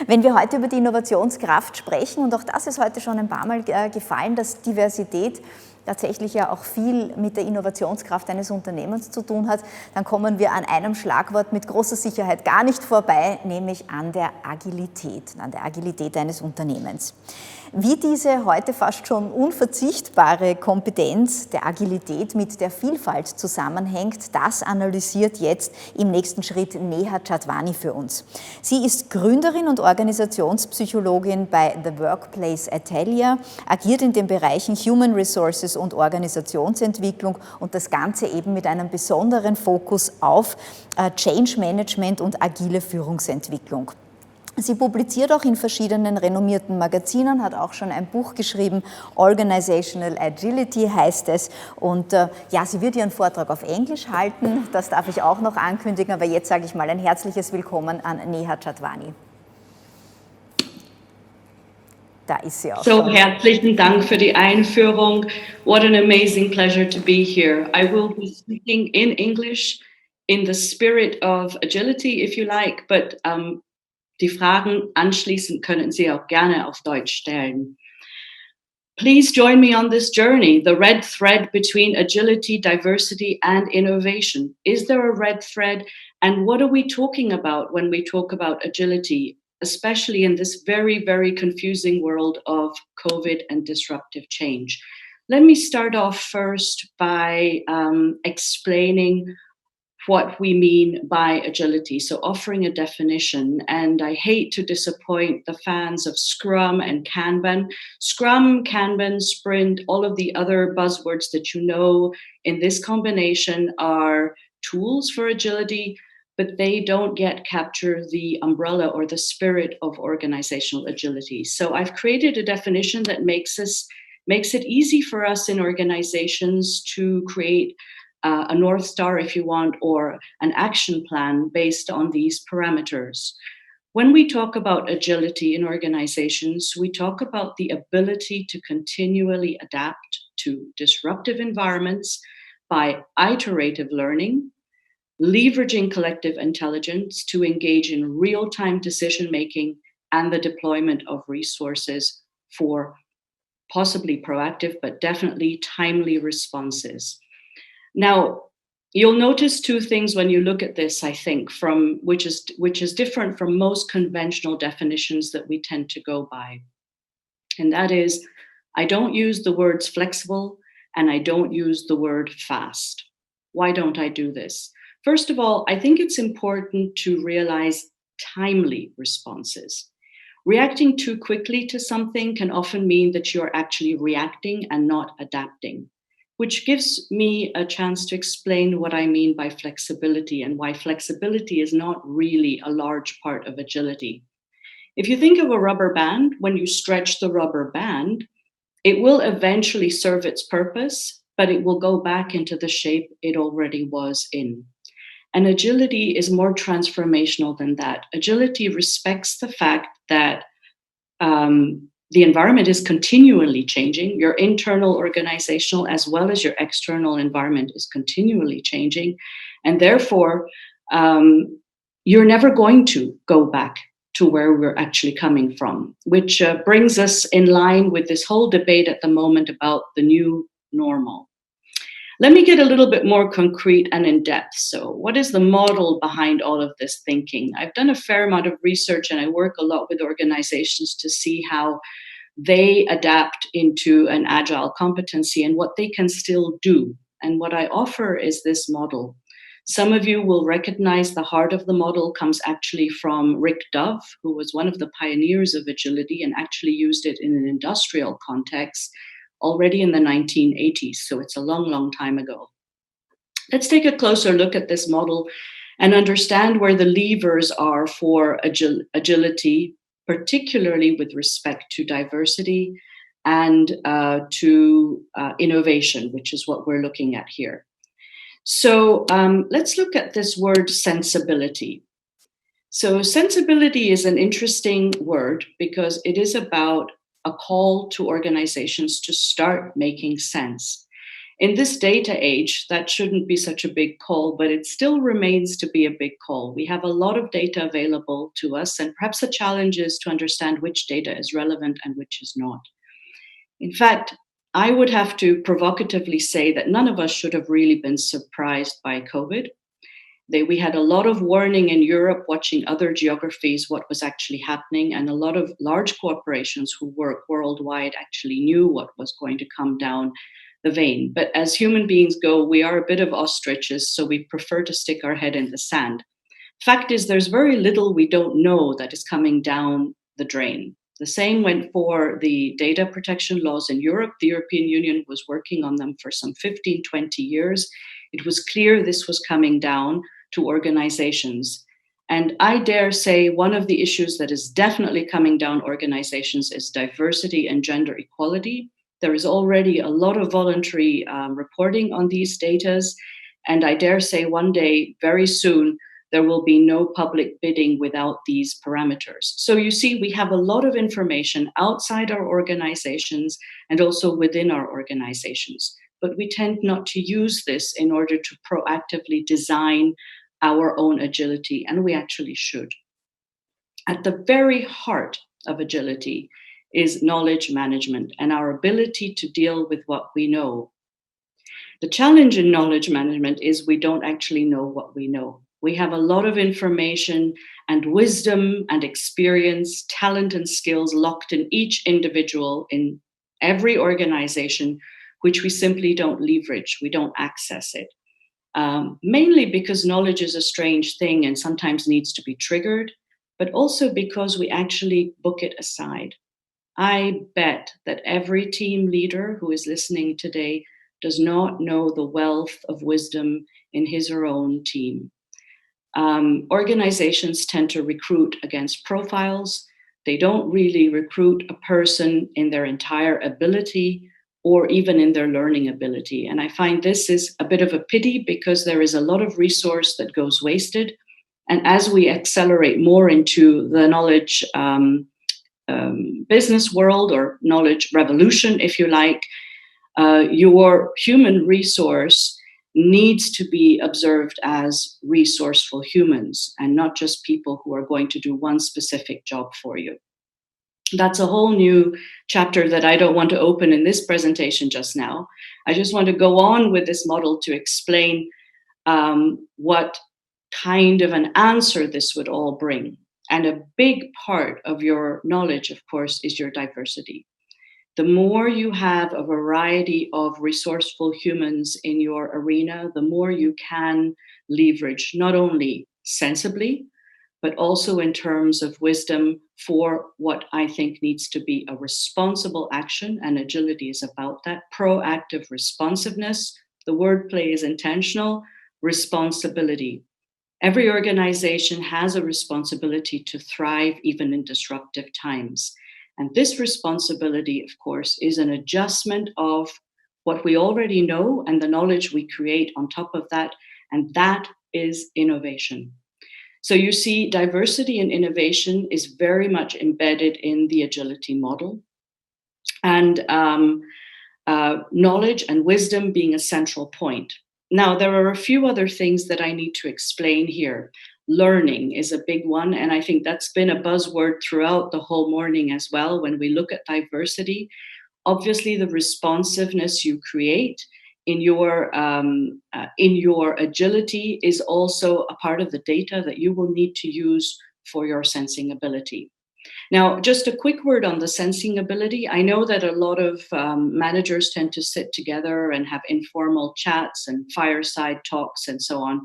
Wenn wir heute über die Innovationskraft sprechen, und auch das ist heute schon ein paar Mal gefallen, dass Diversität tatsächlich ja auch viel mit der Innovationskraft eines Unternehmens zu tun hat, dann kommen wir an einem Schlagwort mit großer Sicherheit gar nicht vorbei, nämlich an der Agilität eines Unternehmens. Wie diese heute fast schon unverzichtbare Kompetenz der Agilität mit der Vielfalt zusammenhängt, das analysiert jetzt im nächsten Schritt Neha Chatwani für uns. Sie ist Gründerin und Organisationspsychologin bei The Workplace Atelier, agiert in den Bereichen Human Resources und Organisationsentwicklung und das Ganze eben mit einem besonderen Fokus auf Change Management und agile Führungsentwicklung. Sie publiziert auch in verschiedenen renommierten Magazinen, hat auch schon ein Buch geschrieben, Organizational Agility heißt es. Und ja, sie wird ihren Vortrag auf Englisch halten, das darf ich auch noch ankündigen, aber jetzt sage ich mal ein herzliches Willkommen an Neha Chatwani. Da ist sie auch so schon. Herzlichen Dank für die Einführung. What an amazing pleasure to be here. I will be speaking in English in the spirit of agility, if you like, but die Fragen anschließend können Sie auch gerne auf Deutsch stellen. Please join me on this journey, the red thread between agility, diversity, and innovation. Is there a red thread? And what are we talking about when we talk about agility, especially in this very, very confusing world of COVID and disruptive change? Let me start off first by explaining what we mean by agility. So offering a definition, and I hate to disappoint the fans of Scrum and Kanban. Scrum, Kanban, Sprint, all of the other buzzwords that you know in this combination are tools for agility, but they don't yet capture the umbrella or the spirit of organizational agility. So I've created a definition that makes it easy for us in organizations to create a North Star, if you want, or an action plan based on these parameters. When we talk about agility in organizations, we talk about the ability to continually adapt to disruptive environments by iterative learning, leveraging collective intelligence to engage in real-time decision-making and the deployment of resources for possibly proactive, but definitely timely responses. Now, you'll notice two things when you look at this, I think, which is different from most conventional definitions that we tend to go by. And that is, I don't use the words flexible and I don't use the word fast. Why don't I do this? First of all, I think it's important to realize timely responses. Reacting too quickly to something can often mean that you're actually reacting and not adapting, which gives me a chance to explain what I mean by flexibility and why flexibility is not really a large part of agility. If you think of a rubber band, when you stretch the rubber band, it will eventually serve its purpose, but it will go back into the shape it already was in. And agility is more transformational than that. Agility respects the fact that the environment is continually changing. Your internal organizational as well as your external environment is continually changing. And therefore, you're never going to go back to where we're actually coming from, which brings us in line with this whole debate at the moment about the new normal. Let me get a little bit more concrete and in depth. So what is the model behind all of this thinking? I've done a fair amount of research and I work a lot with organizations to see how they adapt into an agile competency and what they can still do. And what I offer is this model. Some of you will recognize the heart of the model comes actually from Rick Dove, who was one of the pioneers of agility and actually used it in an industrial context already in the 1980s. So it's a long, long time ago. Let's take a closer look at this model and understand where the levers are for agility, particularly with respect to diversity and to innovation, which is what we're looking at here. So let's look at this word sensibility. So sensibility is an interesting word because it is about a call to organizations to start making sense. In this data age, that shouldn't be such a big call, but it still remains to be a big call. We have a lot of data available to us, and perhaps the challenge is to understand which data is relevant and which is not. In fact, I would have to provocatively say that none of us should have really been surprised by COVID. We had a lot of warning in Europe, watching other geographies, what was actually happening, and a lot of large corporations who work worldwide actually knew what was going to come down the vein. But as human beings go, we are a bit of ostriches, so we prefer to stick our head in the sand. Fact is, there's very little we don't know that is coming down the drain. The same went for the data protection laws in Europe. The European Union was working on them for some 15, 20 years. It was clear this was coming down to organizations. And I dare say one of the issues that is definitely coming down organizations is diversity and gender equality. There is already a lot of voluntary reporting on these data. And I dare say one day, very soon, there will be no public bidding without these parameters. So you see, we have a lot of information outside our organizations and also within our organizations, but we tend not to use this in order to proactively design our own agility, and we actually should. At the very heart of agility is knowledge management and our ability to deal with what we know. The challenge in knowledge management is we don't actually know what we know. We have a lot of information and wisdom and experience, talent and skills locked in each individual in every organization, which we simply don't leverage. We don't access it. Mainly because knowledge is a strange thing and sometimes needs to be triggered, but also because we actually book it aside. I bet that every team leader who is listening today does not know the wealth of wisdom in his or her own team. Organizations tend to recruit against profiles. They don't really recruit a person in their entire ability or even in their learning ability. And I find this is a bit of a pity because there is a lot of resource that goes wasted. And as we accelerate more into the knowledge business world or knowledge revolution, if you like, your human resource needs to be observed as resourceful humans and not just people who are going to do one specific job for you. That's a whole new chapter that I don't want to open in this presentation just now. I just want to go on with this model to explain what kind of an answer this would all bring. And a big part of your knowledge, of course, is your diversity. The more you have a variety of resourceful humans in your arena, the more you can leverage, not only sensibly, but also in terms of wisdom for what I think needs to be a responsible action. And agility is about that proactive responsiveness. The wordplay is intentional, responsibility. Every organization has a responsibility to thrive even in disruptive times. And this responsibility, of course, is an adjustment of what we already know and the knowledge we create on top of that. And that is innovation. So you see, diversity and innovation is very much embedded in the agility model. And knowledge and wisdom being a central point. Now, there are a few other things that I need to explain here. Learning is a big one, and I think that's been a buzzword throughout the whole morning as well. When we look at diversity, obviously the responsiveness you create in your agility is also a part of the data that you will need to use for your sensing ability. Now, just a quick word on the sensing ability. I know that a lot of managers tend to sit together and have informal chats and fireside talks and so on.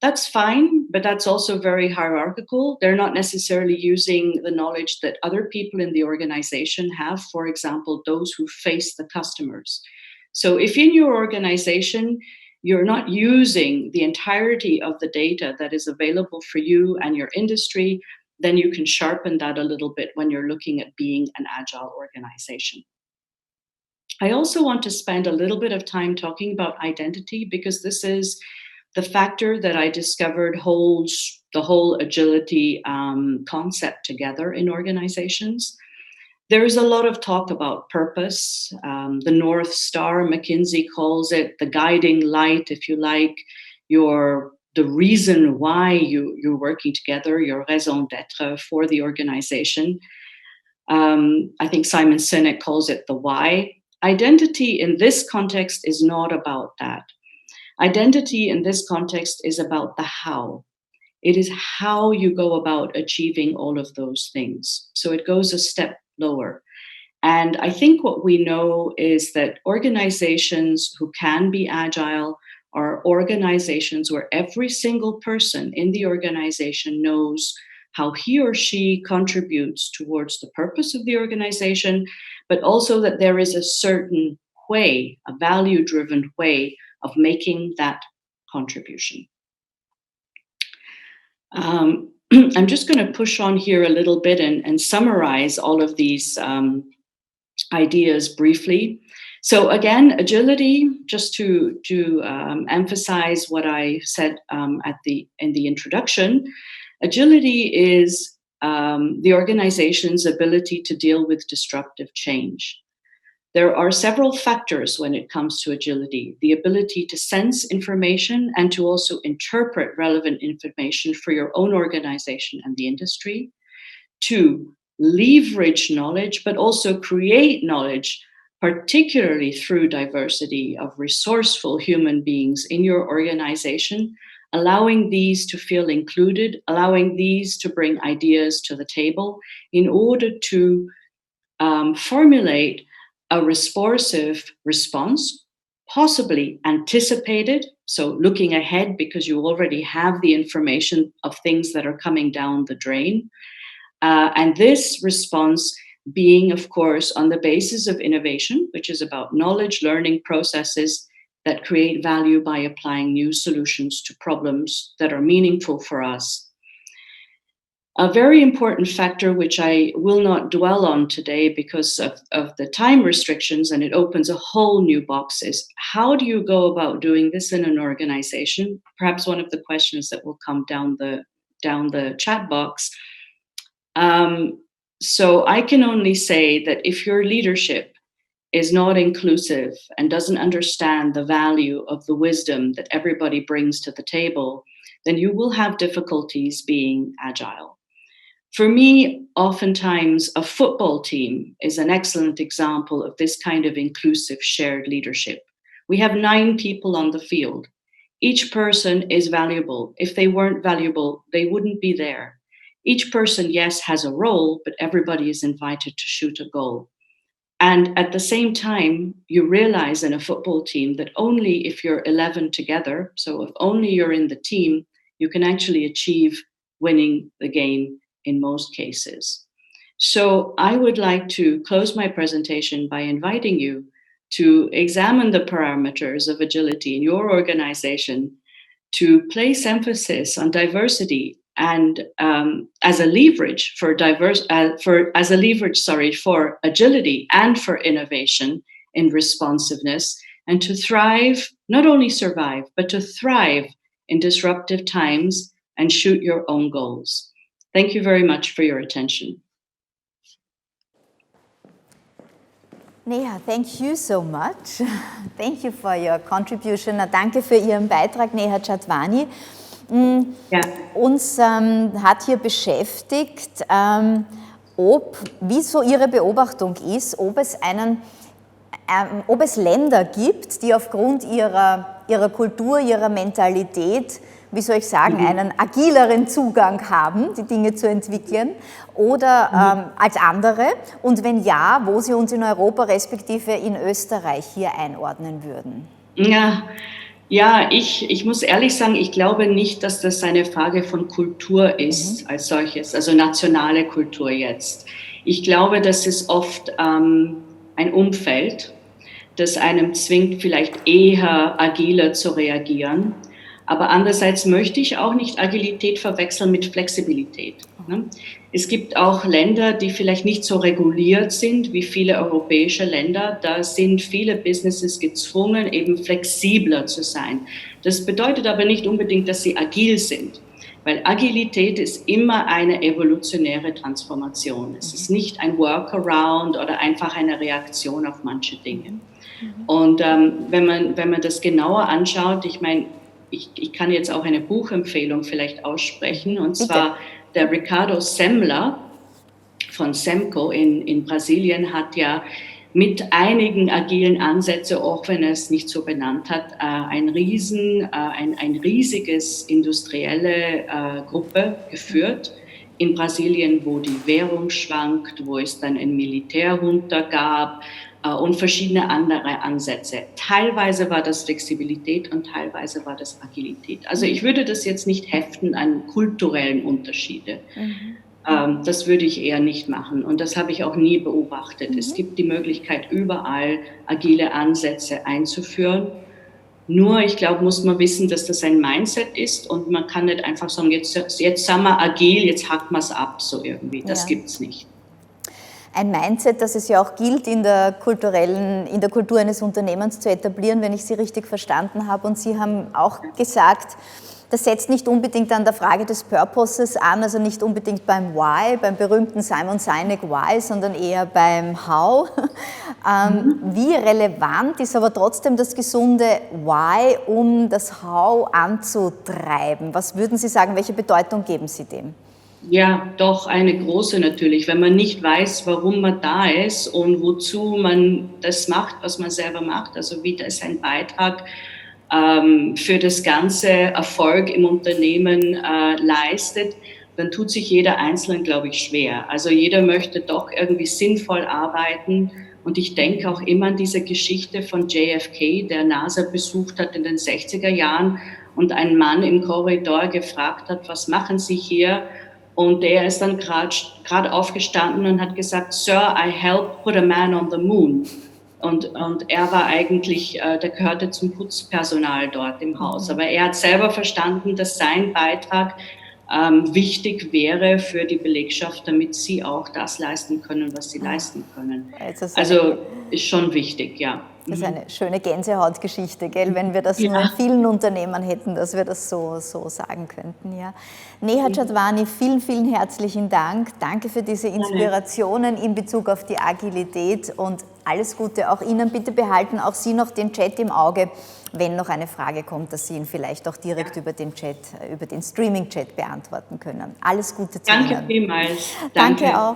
That's fine, but that's also very hierarchical. They're not necessarily using the knowledge that other people in the organization have, for example, those who face the customers. So if in your organization, you're not using the entirety of the data that is available for you and your industry, then you can sharpen that a little bit when you're looking at being an agile organization. I also want to spend a little bit of time talking about identity because this is the factor that I discovered holds the whole agility concept together in organizations. There is a lot of talk about purpose. The North Star, McKinsey calls it the guiding light, if you like, the reason why you're working together, your raison d'être for the organization. I think Simon Sinek calls it the why. Identity in this context is not about that. Identity in this context is about the how. It is how you go about achieving all of those things. So it goes a step lower. And I think what we know is that organizations who can be agile are organizations where every single person in the organization knows how he or she contributes towards the purpose of the organization, but also that there is a certain way, a value driven way of making that contribution. I'm just going to push on here a little bit and summarize all of these ideas briefly. So again, agility, just to emphasize what I said in the introduction, agility is the organization's ability to deal with disruptive change. There are several factors when it comes to agility: the ability to sense information and to also interpret relevant information for your own organization and the industry. 2, leverage knowledge, but also create knowledge, particularly through diversity of resourceful human beings in your organization, allowing these to feel included, allowing these to bring ideas to the table in order to formulate a responsive response, possibly anticipated, so looking ahead because you already have the information of things that are coming down the drain. And this response being, of course, on the basis of innovation, which is about knowledge, learning processes that create value by applying new solutions to problems that are meaningful for us. A very important factor, which I will not dwell on today because of the time restrictions, and it opens a whole new box, is how do you go about doing this in an organization? Perhaps one of the questions that will come down the chat box. So I can only say that if your leadership is not inclusive and doesn't understand the value of the wisdom that everybody brings to the table, then you will have difficulties being agile. For me, oftentimes a football team is an excellent example of this kind of inclusive shared leadership. We have 9 people on the field. Each person is valuable. If they weren't valuable, they wouldn't be there. Each person, yes, has a role, but everybody is invited to shoot a goal. And at the same time, you realize in a football team that only if you're 11 together, so if only you're in the team, you can actually achieve winning the game in most cases. So I would like to close my presentation by inviting you to examine the parameters of agility in your organization, to place emphasis on diversity and as a leverage for for agility and for innovation in responsiveness, and to thrive, not only survive, but to thrive in disruptive times and shoot your own goals. Thank you very much for your attention. Neha, thank you so much. Thank you for your contribution. Danke für Ihren Beitrag, Neha Chatwani. Ja. Uns hat hier beschäftigt, wie so Ihre Beobachtung ist, ob es Länder gibt, die aufgrund ihrer Kultur, ihrer Mentalität, wie soll ich sagen, einen agileren Zugang haben, die Dinge zu entwickeln, oder als andere? Und wenn ja, wo Sie uns in Europa respektive in Österreich hier einordnen würden? Ja, ich muss ehrlich sagen, ich glaube nicht, dass das eine Frage von Kultur ist als solches, also nationale Kultur jetzt. Ich glaube, das ist oft ein Umfeld, das einem zwingt, vielleicht eher agiler zu reagieren. Aber andererseits möchte ich auch nicht Agilität verwechseln mit Flexibilität. Ne? Es gibt auch Länder, die vielleicht nicht so reguliert sind wie viele europäische Länder. Da sind viele Businesses gezwungen, eben flexibler zu sein. Das bedeutet aber nicht unbedingt, dass sie agil sind. Weil Agilität ist immer eine evolutionäre Transformation. Es ist nicht ein Workaround oder einfach eine Reaktion auf manche Dinge. Und wenn man das genauer anschaut, ich meine, ich kann jetzt auch eine Buchempfehlung vielleicht aussprechen, und zwar der Ricardo Semler von Semco in Brasilien hat ja mit einigen agilen Ansätzen, auch wenn er es nicht so benannt hat, ein riesiges industrielle Gruppe geführt in Brasilien, wo die Währung schwankt, wo es dann ein Militärjunta gab und verschiedene andere Ansätze. Teilweise war das Flexibilität und teilweise war das Agilität. Also ich würde das jetzt nicht heften an kulturellen Unterschiede. Das würde ich eher nicht machen und das habe ich auch nie beobachtet. Es gibt die Möglichkeit, überall agile Ansätze einzuführen. Nur, ich glaube, muss man wissen, dass das ein Mindset ist und man kann nicht einfach sagen, jetzt sind wir agil, jetzt hacken wir es ab, so irgendwie. Das gibt's nicht. Ein Mindset, das es ja auch gilt, in der Kultur eines Unternehmens zu etablieren, wenn ich Sie richtig verstanden habe. Und Sie haben auch gesagt, das setzt nicht unbedingt an der Frage des Purposes an, also nicht unbedingt beim Why, beim berühmten Simon Sinek Why, sondern eher beim How. Wie relevant ist aber trotzdem das gesunde Why, um das How anzutreiben? Was würden Sie sagen, welche Bedeutung geben Sie dem? Ja, doch eine große natürlich. Wenn man nicht weiß, warum man da ist und wozu man das macht, was man selber macht, also wie das ein Beitrag für das ganze Erfolg im Unternehmen leistet, dann tut sich jeder Einzelne, glaube ich, schwer. Also jeder möchte doch irgendwie sinnvoll arbeiten. Und ich denke auch immer an diese Geschichte von JFK, der NASA besucht hat in den 60er Jahren und ein Mann im Korridor gefragt hat, was machen Sie hier? Und der ist dann gerade aufgestanden und hat gesagt, Sir, I helped put a man on the moon. Und er war eigentlich, der gehörte zum Putzpersonal dort im Haus. Aber er hat selber verstanden, dass sein Beitrag wichtig wäre für die Belegschaft, damit sie auch das leisten können, was sie leisten können. Also ist schon wichtig, ja. Das ist eine schöne Gänsehautgeschichte, gell? Wenn wir das nur in vielen Unternehmen hätten, dass wir das so sagen könnten. Ja. Neha Chatwani, vielen, vielen herzlichen Dank. Danke für diese Inspirationen in Bezug auf die Agilität und alles Gute auch Ihnen. Bitte behalten auch Sie noch den Chat im Auge, wenn noch eine Frage kommt, dass Sie ihn vielleicht auch direkt über den Chat, über den Streaming-Chat beantworten können. Alles Gute zu Ihnen. Danke vielmals. Danke auch.